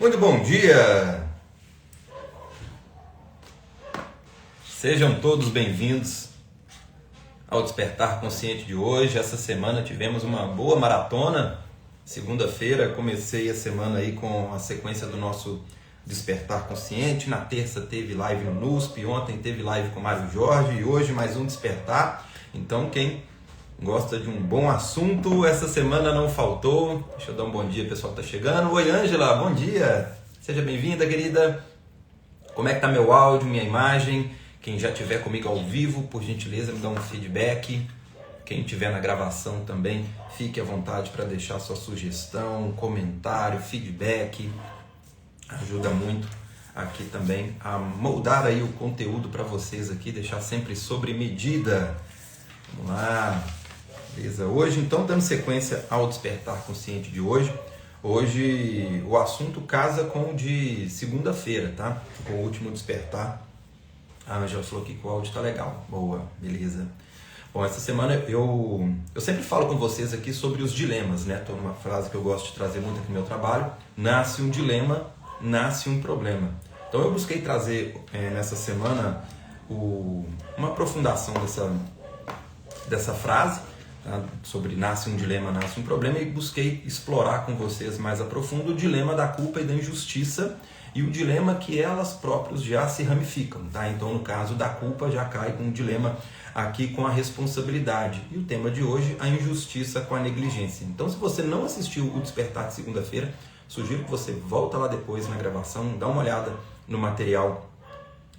Muito bom dia! Sejam todos bem-vindos ao Despertar Consciente de hoje. Essa semana tivemos uma boa maratona. Segunda-feira comecei a semana aí com a sequência do nosso Despertar Consciente. Na terça teve live no NUSP, ontem teve live com o Mário Jorge e hoje mais um Despertar. Então quem gosta de um bom assunto, essa semana não faltou. Deixa eu dar um bom dia, pessoal que tá chegando. Oi, Ângela, bom dia. Seja bem-vinda, querida. Como é que tá meu áudio, minha imagem? Quem já estiver comigo ao vivo, por gentileza, me dá um feedback. Quem estiver na gravação também, fique à vontade para deixar sua sugestão, comentário, feedback. Ajuda muito aqui também a moldar aí o conteúdo para vocês aqui, deixar sempre sobre medida. Vamos lá. Beleza? Hoje, então, dando sequência ao Despertar Consciente de hoje. Hoje o assunto casa com o de segunda-feira, tá? Com o último Despertar. A Ângela falou aqui que o áudio tá legal. Boa, beleza. Bom, essa semana eu sempre falo com vocês aqui sobre os dilemas, né? Tô numa frase que eu gosto de trazer muito aqui no meu trabalho. Nasce um dilema, nasce um problema. Então eu busquei trazer nessa semana uma aprofundação dessa frase, tá? Sobre nasce um dilema, nasce um problema, e busquei explorar com vocês mais a profundo o dilema da culpa e da injustiça e o dilema que elas próprias já se ramificam, tá? Então, no caso da culpa, já cai com um dilema aqui com a responsabilidade. E o tema de hoje, a injustiça com a negligência. Então, se você não assistiu o Despertar de segunda-feira, sugiro que você volta lá depois na gravação, dá uma olhada no material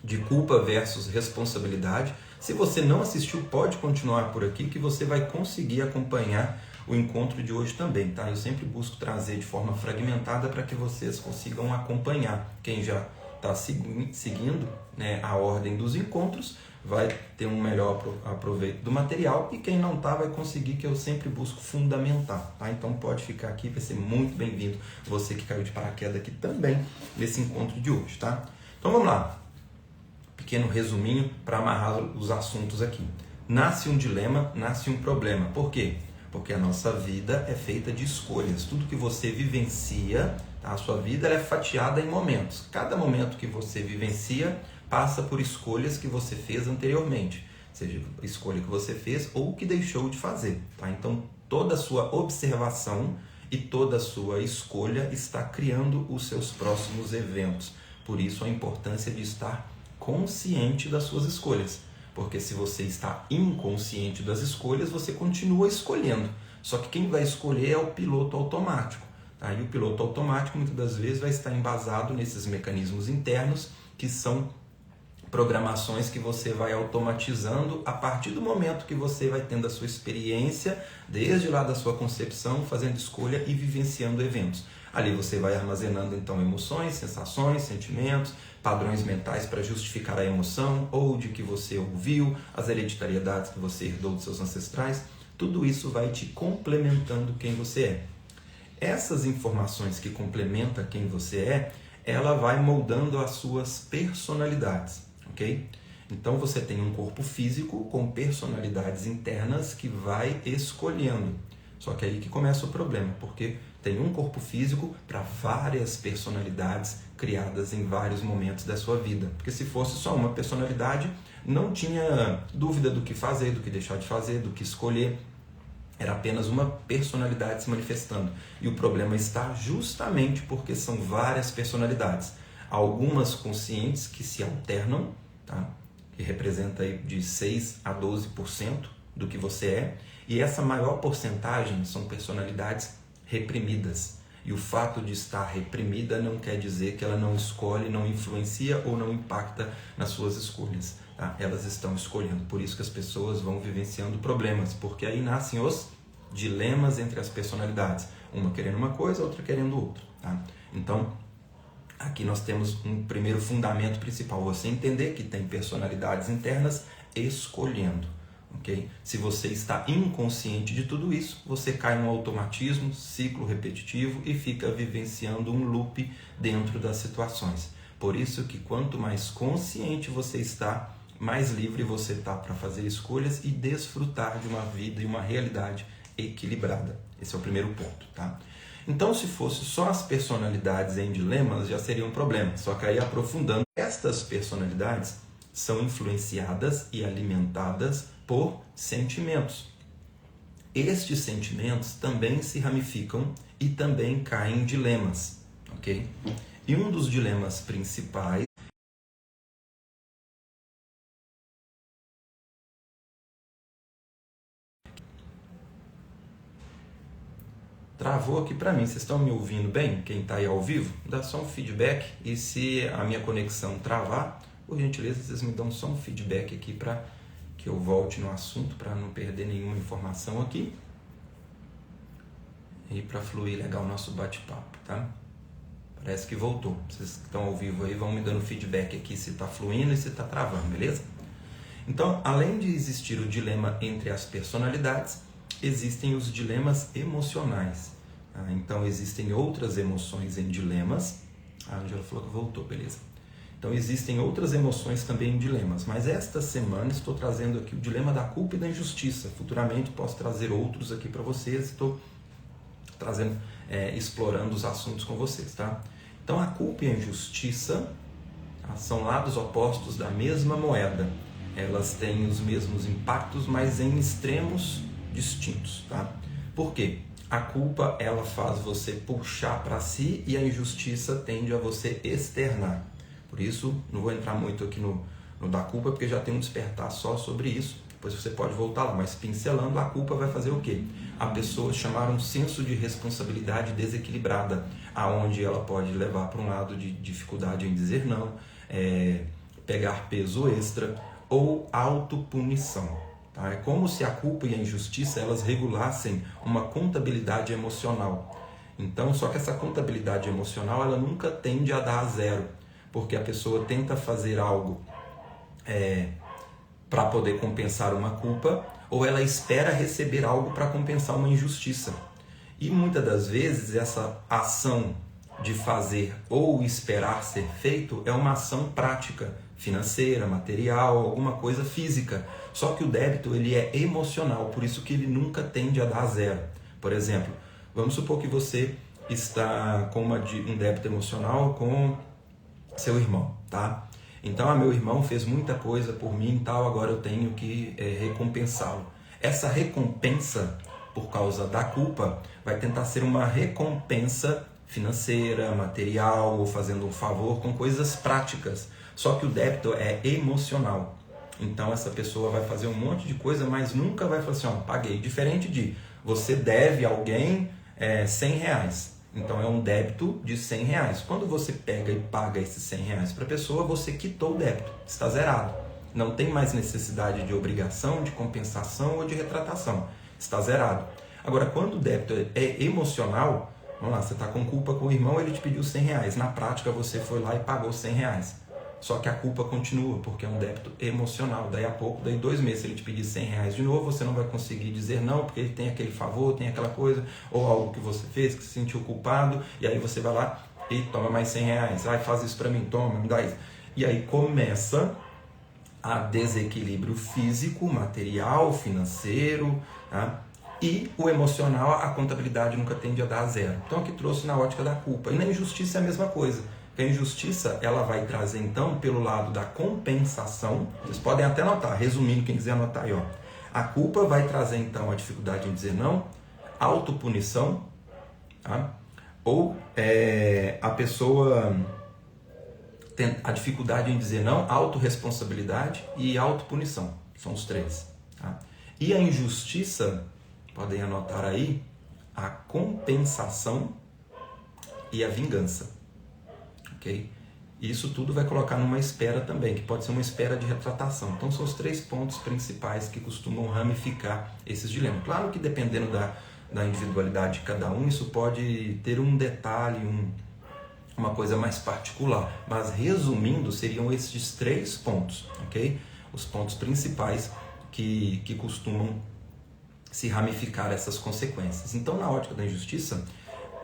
de culpa versus responsabilidade. Se você não assistiu, pode continuar por aqui que você vai conseguir acompanhar o encontro de hoje também, tá? Eu sempre busco trazer de forma fragmentada para que vocês consigam acompanhar. Quem já está seguindo, né, a ordem dos encontros vai ter um melhor aproveito do material, e quem não está vai conseguir, que eu sempre busco fundamentar, tá? Então pode ficar aqui, vai ser muito bem-vindo você que caiu de paraquedas aqui também nesse encontro de hoje, tá? Então vamos lá. Pequeno resuminho para amarrar os assuntos aqui. Nasce um dilema, nasce um problema. Por quê? Porque a nossa vida é feita de escolhas. Tudo que você vivencia, tá? A sua vida ela é fatiada em momentos. Cada momento que você vivencia passa por escolhas que você fez anteriormente. Seja a escolha que você fez ou que deixou de fazer, tá? Então toda a sua observação e toda a sua escolha está criando os seus próximos eventos. Por isso a importância de estar consciente das suas escolhas, porque se você está inconsciente das escolhas, você continua escolhendo, só que quem vai escolher é o piloto automático, tá? E o piloto automático muitas das vezes vai estar embasado nesses mecanismos internos, que são programações que você vai automatizando a partir do momento que você vai tendo a sua experiência, desde lá da sua concepção, fazendo escolha e vivenciando eventos. Ali você vai armazenando então emoções, sensações, sentimentos, padrões mentais para justificar a emoção ou de que você ouviu, as hereditariedades que você herdou dos seus ancestrais. Tudo isso vai te complementando quem você é. Essas informações que complementam quem você é, ela vai moldando as suas personalidades, ok? Então você tem um corpo físico com personalidades internas que vai escolhendo. Só que aí que começa o problema, porque tem um corpo físico para várias personalidades criadas em vários momentos da sua vida. Porque se fosse só uma personalidade, não tinha dúvida do que fazer, do que deixar de fazer, do que escolher. Era apenas uma personalidade se manifestando. E o problema está justamente porque são várias personalidades. Algumas conscientes que se alternam, tá? Que representa aí de 6 a 12% do que você é. E essa maior porcentagem são personalidades reprimidas. E o fato de estar reprimida não quer dizer que ela não escolhe, não influencia ou não impacta nas suas escolhas, tá? Elas estão escolhendo. Por isso que as pessoas vão vivenciando problemas, porque aí nascem os dilemas entre as personalidades. Uma querendo uma coisa, outra querendo outra, tá? Então, aqui nós temos um primeiro fundamento principal. Você entender que tem personalidades internas escolhendo. Okay? Se você está inconsciente de tudo isso, você cai num automatismo, ciclo repetitivo e fica vivenciando um loop dentro das situações. Por isso que quanto mais consciente você está, mais livre você está para fazer escolhas e desfrutar de uma vida e uma realidade equilibrada. Esse é o primeiro ponto, tá? Então, se fosse só as personalidades em dilemas, já seria um problema. Só que aí, aprofundando, estas personalidades são influenciadas e alimentadas por sentimentos. Estes sentimentos também se ramificam e também caem em dilemas, ok? E um dos dilemas principais... Travou aqui para mim, vocês estão me ouvindo bem? Quem está aí ao vivo, dá só um feedback, e se a minha conexão travar, por gentileza, vocês me dão só um feedback aqui para que eu volte no assunto, para não perder nenhuma informação aqui e para fluir legal o nosso bate-papo, tá? Parece que voltou. Vocês que estão ao vivo aí vão me dando feedback aqui se está fluindo e se está travando, beleza? Então, além de existir o dilema entre as personalidades, existem os dilemas emocionais. Então, existem outras emoções em dilemas. A Angela falou que voltou, beleza. Então, existem outras emoções também em dilemas. Mas esta semana estou trazendo aqui o dilema da culpa e da injustiça. Futuramente posso trazer outros aqui para vocês. Estou trazendo, explorando os assuntos com vocês, tá? Então, a culpa e a injustiça são lados opostos da mesma moeda. Elas têm os mesmos impactos, mas em extremos distintos, tá? Por quê? A culpa, ela faz você puxar para si e a injustiça tende a você externar. Por isso, não vou entrar muito aqui no da culpa, porque já tem um despertar só sobre isso. Depois você pode voltar lá, mas pincelando, a culpa vai fazer o quê? A pessoa chamar um senso de responsabilidade desequilibrada, aonde ela pode levar para um lado de dificuldade em dizer não, pegar peso extra ou autopunição. Tá? É como se a culpa e a injustiça elas regulassem uma contabilidade emocional. Então, só que essa contabilidade emocional ela nunca tende a dar a zero, porque a pessoa tenta fazer algo para poder compensar uma culpa, ou ela espera receber algo para compensar uma injustiça. E muitas das vezes essa ação de fazer ou esperar ser feito é uma ação prática, financeira, material, alguma coisa física. Só que o débito ele é emocional, por isso que ele nunca tende a dar zero. Por exemplo, vamos supor que você está com um débito emocional com seu irmão, tá? Então, meu irmão fez muita coisa por mim e tal, agora eu tenho que recompensá-lo. Essa recompensa, por causa da culpa, vai tentar ser uma recompensa financeira, material, ou fazendo um favor com coisas práticas. Só que o débito é emocional. Então essa pessoa vai fazer um monte de coisa, mas nunca vai falar assim, paguei. Diferente de você deve a alguém R$100. Então é um débito de R$100. Quando você pega e paga esses R$100 para a pessoa, você quitou o débito, está zerado. Não tem mais necessidade de obrigação, de compensação ou de retratação. Está zerado. Agora, quando o débito é emocional, vamos lá, você está com culpa com o irmão, ele te pediu R$100. Na prática, você foi lá e pagou R$100. Só que a culpa continua, porque é um débito emocional. Daí a pouco, daí 2 meses, se ele te pedir R$100 de novo, você não vai conseguir dizer não, porque ele tem aquele favor, tem aquela coisa, ou algo que você fez, que se sentiu culpado, e aí você vai lá e toma mais R$100. Ai, faz isso para mim, toma, me dá isso. E aí começa a desequilíbrio físico, material, financeiro, tá? E o emocional, a contabilidade nunca tende a dar zero. Então aqui trouxe na ótica da culpa. E na injustiça é a mesma coisa. A injustiça ela vai trazer então pelo lado da compensação. Vocês podem até anotar, resumindo, quem quiser anotar aí, ó. A culpa vai trazer então a dificuldade em dizer não, autopunição, tá? Ou a pessoa tem a dificuldade em dizer não, autorresponsabilidade e autopunição. São os 3. Tá? E a injustiça, podem anotar aí, a compensação e a vingança. Okay? Isso tudo vai colocar numa espera também, que pode ser uma espera de retratação. Então são os 3 pontos principais que costumam ramificar esses dilemas. Claro que dependendo da individualidade de cada um, isso pode ter um detalhe, uma coisa mais particular. Mas resumindo, seriam esses 3 pontos, ok? Os pontos principais que costumam se ramificar essas consequências. Então, na ótica da injustiça,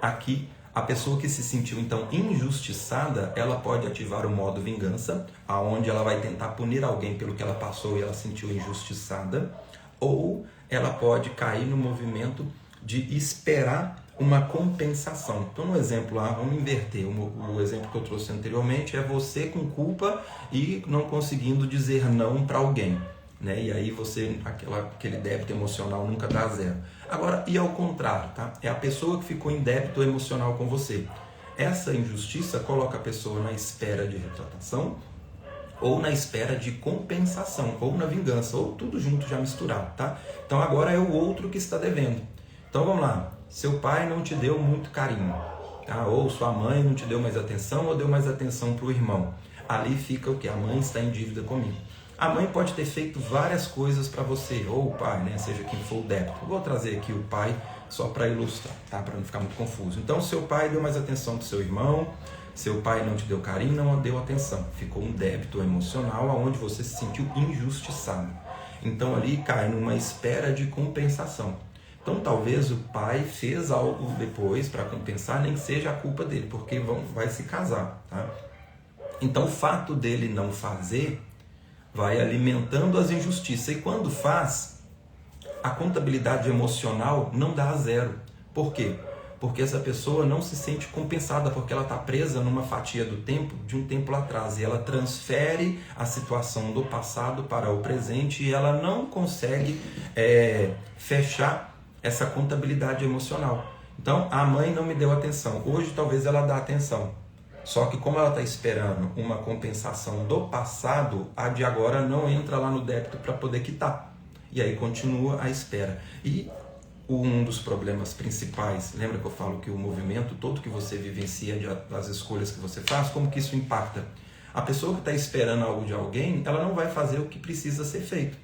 aqui a pessoa que se sentiu então injustiçada, ela pode ativar o modo vingança, aonde ela vai tentar punir alguém pelo que ela passou e ela se sentiu injustiçada, ou ela pode cair no movimento de esperar uma compensação. Então, no exemplo lá, vamos inverter. O exemplo que eu trouxe anteriormente é você com culpa e não conseguindo dizer não para alguém, né? E aí aquele débito emocional nunca dá zero. Agora, e ao contrário, tá? É a pessoa que ficou em débito emocional com você. Essa injustiça coloca a pessoa na espera de retratação, ou na espera de compensação, ou na vingança, ou tudo junto já misturado, tá? Então agora é o outro que está devendo. Então vamos lá, seu pai não te deu muito carinho, tá? Ou sua mãe não te deu mais atenção, ou deu mais atenção para o irmão. Ali fica o que? A mãe está em dívida comigo. A mãe pode ter feito várias coisas para você, ou o pai, né? Seja quem for o débito. Vou trazer aqui o pai só para ilustrar, tá? Para não ficar muito confuso. Então seu pai deu mais atenção para o seu irmão, seu pai não te deu carinho, não deu atenção. Ficou um débito emocional onde você se sentiu injustiçado. Então ali cai numa espera de compensação. Então talvez o pai fez algo depois para compensar, nem que seja a culpa dele, porque vai se casar, tá? Então o fato dele não fazer vai alimentando as injustiças. E quando faz, a contabilidade emocional não dá a zero. Por quê? Porque essa pessoa não se sente compensada, porque ela está presa numa fatia do tempo, de um tempo lá atrás, e ela transfere a situação do passado para o presente e ela não consegue fechar essa contabilidade emocional. Então, a mãe não me deu atenção, hoje talvez ela dá atenção, só que como ela está esperando uma compensação do passado, a de agora não entra lá no débito para poder quitar, e aí continua a espera. E um dos problemas principais, lembra que eu falo que o movimento todo que você vivencia, das escolhas que você faz, como que isso impacta? A pessoa que está esperando algo de alguém, ela não vai fazer o que precisa ser feito.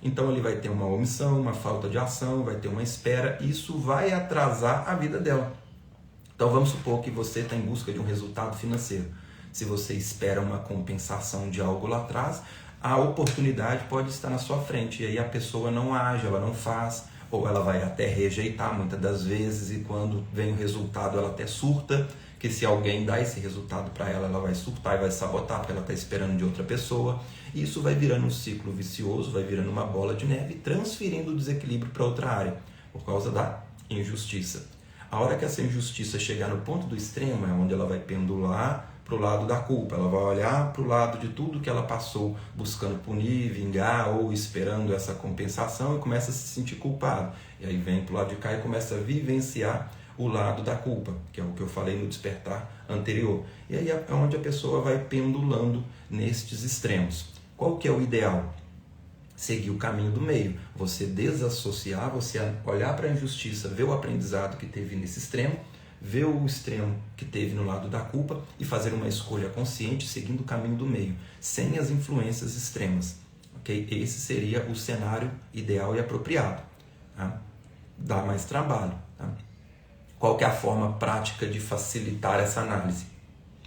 Então ele vai ter uma omissão, uma falta de ação, vai ter uma espera, e isso vai atrasar a vida dela. Então vamos supor que você está em busca de um resultado financeiro. Se você espera uma compensação de algo lá atrás, a oportunidade pode estar na sua frente, e aí a pessoa não age, ela não faz, ou ela vai até rejeitar muitas das vezes, e quando vem o resultado ela até surta, que se alguém dá esse resultado para ela, ela vai surtar e vai sabotar, porque ela está esperando de outra pessoa. E isso vai virando um ciclo vicioso, vai virando uma bola de neve, transferindo o desequilíbrio para outra área, por causa da injustiça. A hora que essa injustiça chegar no ponto do extremo, é onde ela vai pendular para o lado da culpa, ela vai olhar para o lado de tudo que ela passou buscando punir, vingar ou esperando essa compensação, e começa a se sentir culpado. E aí vem para o lado de cá e começa a vivenciar o lado da culpa, que é o que eu falei no despertar anterior. E aí é onde a pessoa vai pendulando nestes extremos. Qual que é o ideal? Seguir o caminho do meio, você desassociar, você olhar para a injustiça, ver o aprendizado que teve nesse extremo, ver o extremo que teve no lado da culpa e fazer uma escolha consciente seguindo o caminho do meio, sem as influências extremas. Okay? Esse seria o cenário ideal e apropriado. Tá? Dá mais trabalho. Tá? Qual que é a forma prática de facilitar essa análise?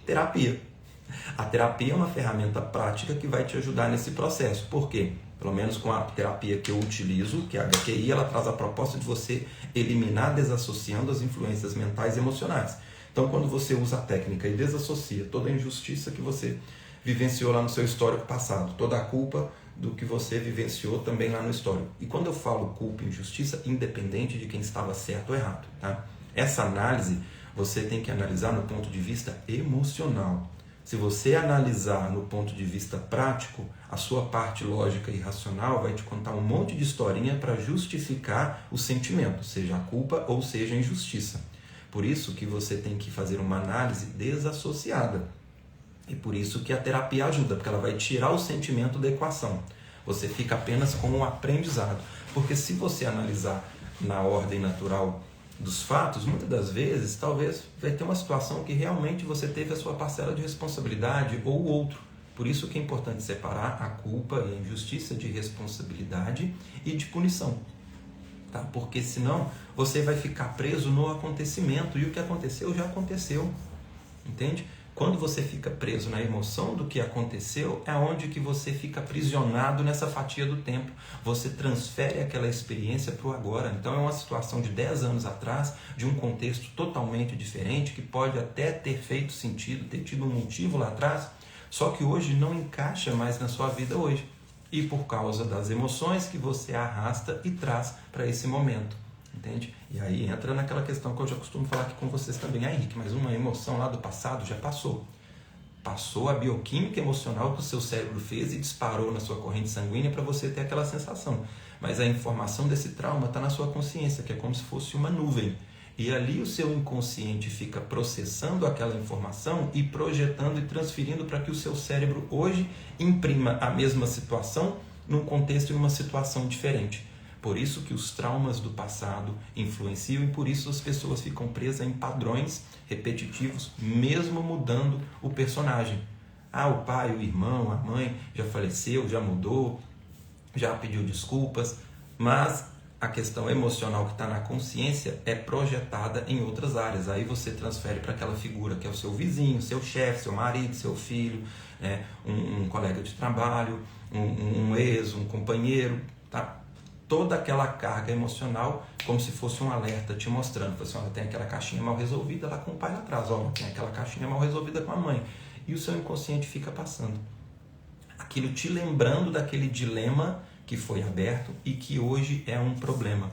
Terapia. A terapia é uma ferramenta prática que vai te ajudar nesse processo. Por quê? Pelo menos com a terapia que eu utilizo, que é a HQI, ela traz a proposta de você eliminar desassociando as influências mentais e emocionais. Então, quando você usa a técnica e desassocia toda a injustiça que você vivenciou lá no seu histórico passado, toda a culpa do que você vivenciou também lá no histórico. E quando eu falo culpa e injustiça, independente de quem estava certo ou errado, tá? Essa análise você tem que analisar no ponto de vista emocional. Se você analisar no ponto de vista prático, a sua parte lógica e racional vai te contar um monte de historinha para justificar o sentimento, seja a culpa ou seja a injustiça. Por isso que você tem que fazer uma análise desassociada. E por isso que a terapia ajuda, porque ela vai tirar o sentimento da equação. Você fica apenas com o aprendizado. Porque se você analisar na ordem natural dos fatos, muitas das vezes, talvez vai ter uma situação que realmente você teve a sua parcela de responsabilidade ou o outro. Por isso que é importante separar a culpa e a injustiça de responsabilidade e de punição. Tá? Porque senão você vai ficar preso no acontecimento, e o que aconteceu já aconteceu. Entende? Quando você fica preso na emoção do que aconteceu, é onde que você fica aprisionado nessa fatia do tempo. Você transfere aquela experiência para o agora. Então é uma situação de 10 anos atrás, de um contexto totalmente diferente, que pode até ter feito sentido, ter tido um motivo lá atrás, só que hoje não encaixa mais na sua vida hoje. E por causa das emoções que você arrasta e traz para esse momento. Entende? E aí entra naquela questão que eu já costumo falar aqui com vocês também. Henrique, mas uma emoção lá do passado já passou. Passou a bioquímica emocional que o seu cérebro fez e disparou na sua corrente sanguínea para você ter aquela sensação. Mas a informação desse trauma está na sua consciência, que é como se fosse uma nuvem. E ali o seu inconsciente fica processando aquela informação e projetando e transferindo para que o seu cérebro hoje imprima a mesma situação num contexto e numa situação diferente. Por isso que os traumas do passado influenciam e por isso as pessoas ficam presas em padrões repetitivos, mesmo mudando o personagem. O pai, o irmão, a mãe já faleceu, já mudou, já pediu desculpas, mas a questão emocional que está na consciência é projetada em outras áreas. Aí você transfere para aquela figura que é o seu vizinho, seu chefe, seu marido, seu filho, né? um colega de trabalho, um ex, um companheiro, tá? Toda aquela carga emocional como se fosse um alerta te mostrando. Assim, tem aquela caixinha mal resolvida lá com o pai lá atrás, tem aquela caixinha mal resolvida com a mãe. E o seu inconsciente fica passando. Aquilo te lembrando daquele dilema que foi aberto e que hoje é um problema.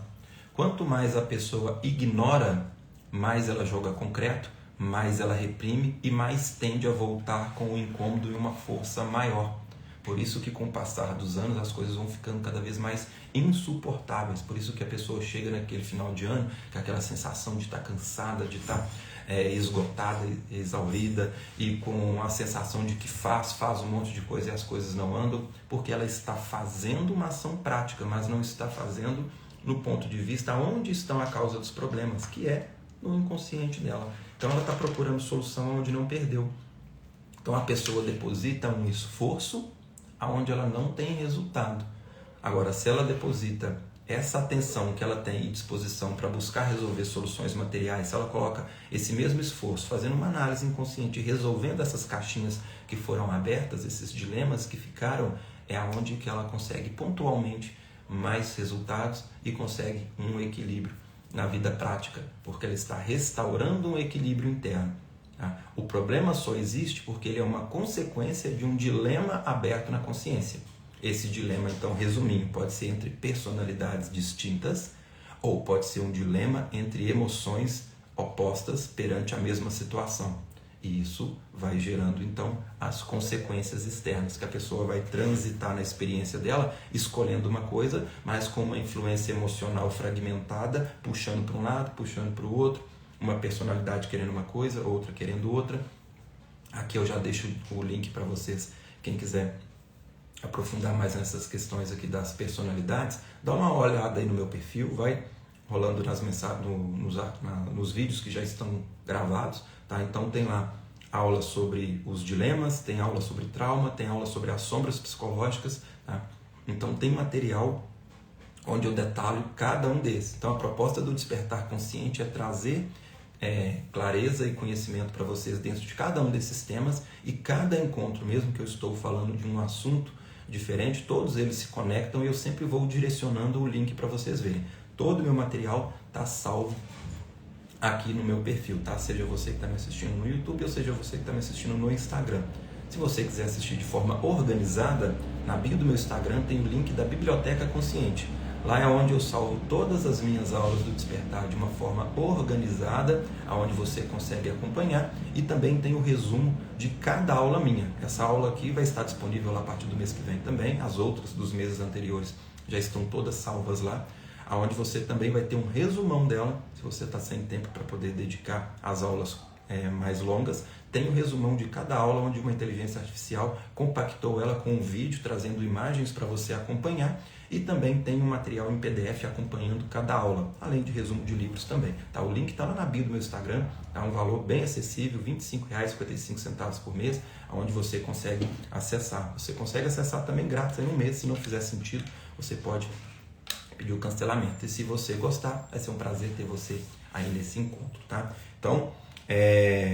Quanto mais a pessoa ignora, mais ela joga concreto, mais ela reprime e mais tende a voltar com o incômodo e uma força maior. Por isso que com o passar dos anos as coisas vão ficando cada vez mais insuportáveis. Por isso que a pessoa chega naquele final de ano com aquela sensação de estar cansada, de estar esgotada, exaurida e com a sensação de que faz um monte de coisa e as coisas não andam, porque ela está fazendo uma ação prática, mas não está fazendo no ponto de vista onde estão a causa dos problemas, que é no inconsciente dela. Então ela está procurando solução onde não perdeu. Então a pessoa deposita um esforço onde ela não tem resultado. Agora, se ela deposita essa atenção que ela tem e disposição para buscar resolver soluções materiais, se ela coloca esse mesmo esforço, fazendo uma análise inconsciente, resolvendo essas caixinhas que foram abertas, esses dilemas que ficaram, é aonde que ela consegue pontualmente mais resultados e consegue um equilíbrio na vida prática, porque ela está restaurando um equilíbrio interno. O problema só existe porque ele é uma consequência de um dilema aberto na consciência. Esse dilema, então, resumindo, pode ser entre personalidades distintas ou pode ser um dilema entre emoções opostas perante a mesma situação. E isso vai gerando, então, as consequências externas, que a pessoa vai transitar na experiência dela, escolhendo uma coisa, mas com uma influência emocional fragmentada, puxando para um lado, puxando para o outro, uma personalidade querendo uma coisa, outra querendo outra. Aqui eu já deixo o link para vocês, quem quiser aprofundar mais nessas questões aqui das personalidades, dá uma olhada aí no meu perfil, vai rolando nas mensagens, nos vídeos que já estão gravados, tá? Então tem lá aula sobre os dilemas, tem aula sobre trauma, tem aula sobre as sombras psicológicas, tá? Então tem material onde eu detalho cada um desses. Então a proposta do Despertar Consciente é trazer clareza e conhecimento para vocês dentro de cada um desses temas, e cada encontro, mesmo que eu estou falando de um assunto diferente, todos eles se conectam e eu sempre vou direcionando o link para vocês verem. Todo o meu material está salvo aqui no meu perfil, tá? Seja você que está me assistindo no YouTube ou seja você que está me assistindo no Instagram. Se você quiser assistir de forma organizada, na bio do meu Instagram tem o link da Biblioteca Consciente. Lá é onde eu salvo todas as minhas aulas do Despertar de uma forma organizada, onde você consegue acompanhar, e também tem o resumo de cada aula minha. Essa aula aqui vai estar disponível lá a partir do mês que vem também, as outras dos meses anteriores já estão todas salvas lá, onde você também vai ter um resumão dela, se você está sem tempo para poder dedicar às aulas mais longas. Tem o resumão de cada aula, onde uma inteligência artificial compactou ela com um vídeo, trazendo imagens para você acompanhar, e também tem um material em PDF acompanhando cada aula, além de resumo de livros também. Tá? O link está lá na bio do meu Instagram, é um valor bem acessível, R$ 25,55 por mês, onde você consegue acessar. Você consegue acessar também grátis em um mês, se não fizer sentido, você pode pedir o cancelamento. E se você gostar, vai ser um prazer ter você aí nesse encontro. Tá? Então,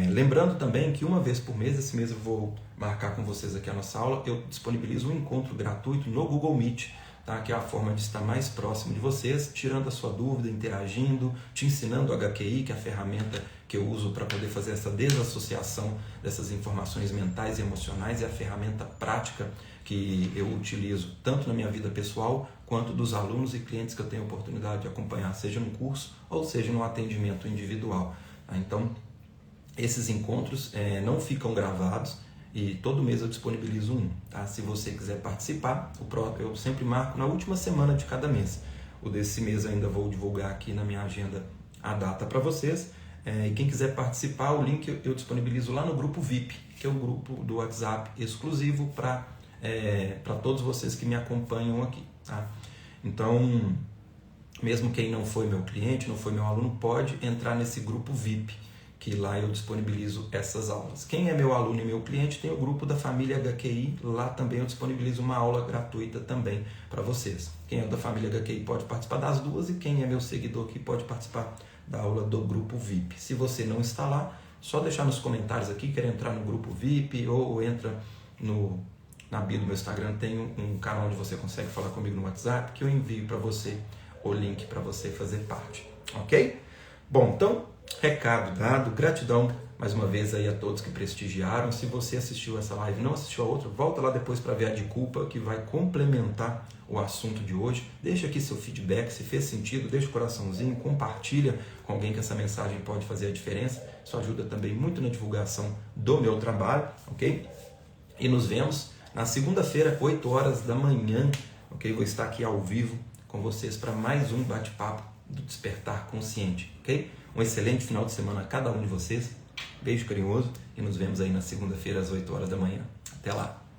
lembrando também que uma vez por mês, esse mês eu vou marcar com vocês aqui a nossa aula, eu disponibilizo um encontro gratuito no Google Meet, tá? Que é a forma de estar mais próximo de vocês, tirando a sua dúvida, interagindo, te ensinando o HQI, que é a ferramenta que eu uso para poder fazer essa desassociação dessas informações mentais e emocionais, é a ferramenta prática que eu utilizo tanto na minha vida pessoal quanto dos alunos e clientes que eu tenho a oportunidade de acompanhar, seja no curso ou seja no atendimento individual. Então, esses encontros não ficam gravados e todo mês eu disponibilizo um. Tá? Se você quiser participar, eu sempre marco na última semana de cada mês. O desse mês eu ainda vou divulgar aqui na minha agenda a data para vocês. E quem quiser participar, o link eu disponibilizo lá no grupo VIP, que é o grupo do WhatsApp exclusivo para todos vocês que me acompanham aqui. Tá? Então, mesmo quem não foi meu cliente, não foi meu aluno, pode entrar nesse grupo VIP, que lá eu disponibilizo essas aulas. Quem é meu aluno e meu cliente tem o grupo da família HQI, lá também eu disponibilizo uma aula gratuita também para vocês. Quem é da família HQI pode participar das duas e quem é meu seguidor aqui pode participar da aula do grupo VIP. Se você não está lá, só deixar nos comentários aqui, quer entrar no grupo VIP ou entra na bio do meu Instagram, tem um canal onde você consegue falar comigo no WhatsApp, que eu envio para você o link para você fazer parte, ok? Bom, então, recado dado, gratidão mais uma vez aí a todos que prestigiaram. Se você assistiu essa live e não assistiu a outra, volta lá depois para ver a de culpa, que vai complementar o assunto de hoje. Deixa aqui seu feedback, se fez sentido, deixa o coraçãozinho, compartilha com alguém que essa mensagem pode fazer a diferença. Isso ajuda também muito na divulgação do meu trabalho, ok? E nos vemos na segunda-feira, 8 horas da manhã, ok? Vou estar aqui ao vivo com vocês para mais um bate-papo do Despertar Consciente, ok? Um excelente final de semana a cada um de vocês. Beijo carinhoso e nos vemos aí na segunda-feira às 8 horas da manhã. Até lá!